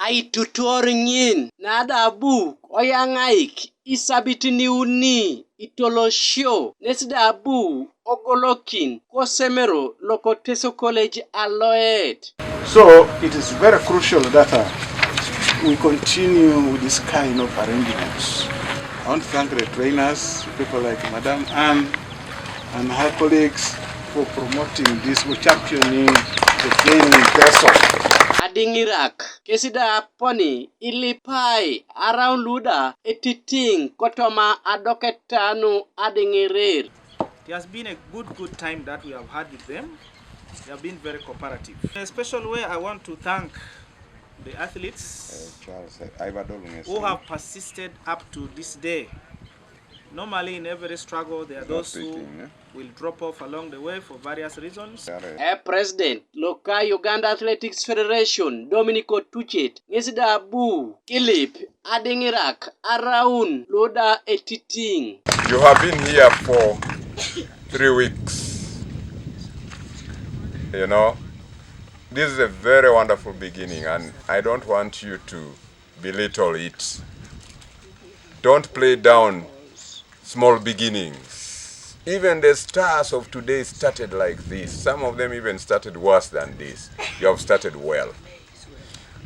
Aitutoringin nadabu oyangaik isabitini uni itolosho nesdabu ogolokin kosemero lokoteso college aloet. So it is very crucial that we continue with this kind of arrangements. I want to thank the trainers, people like Madam Anne and her colleagues for promoting this, for championing the training in person. Adingirir kesida poni ilipai around luda etiting kotoma adoketanu Adingirir. It has been a good time that we have had with them. They have been very cooperative. In a special way, I want to thank the athletes who have persisted up to this day. Normally in every struggle there are those who will drop off along the way for various reasons. President Loka Uganda Athletics Federation Dominico Tuchet ngesida abu Kilip Adingirir around loda etiting. You have been here for 3 weeks. You know, this is a very wonderful beginning and I don't want you to belittle it. Don't play down small beginnings. Even the stars of today started like this. Some of them even started worse than this. You have started well.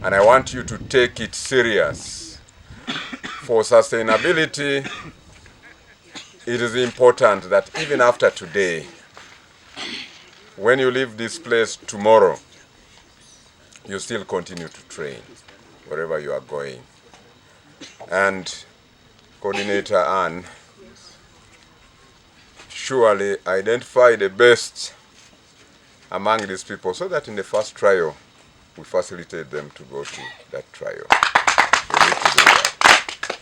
And I want you to take it serious. For sustainability, it is important that even after today, when you leave this place tomorrow, you still continue to train wherever you are going. And Coordinator Anne surely identify the best among these people so that in the first trial, we facilitate them to go to that trial. We need to do that.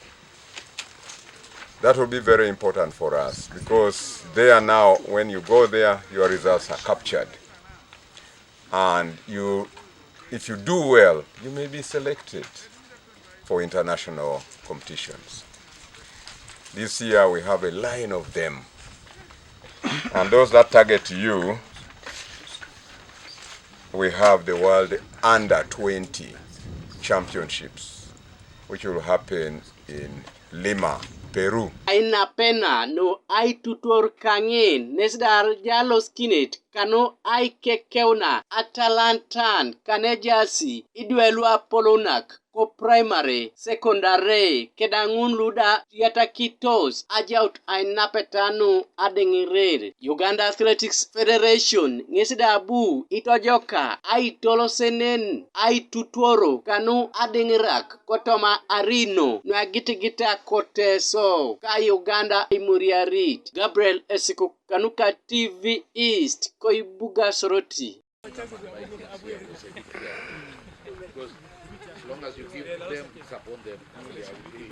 That will be very important for us because there now, when you go there, your results are captured. And if you do well, you may be selected for international competitions. This year we have a line of them. And those that target you, we have the World Under 20 Championships, which will happen in Lima, Peru. Aina pena no ai tutor kangin nesdar jalo skinet kano ai kekeuna Atalantan kanejasi idwelwa polonak ko primary secondary kedangun luda yata kitos ajaut ainapetanu Adingirir. Uganda Athletics Federation ngesida abu itojoka ai tolosenen ai tutoro kanu Adingirir kotoma arino na gitigita koteso ka Uganda imuriarit. Gabriel Esiko Kanuka TV East Koibuga Soroti. Because as long as you give them, support them.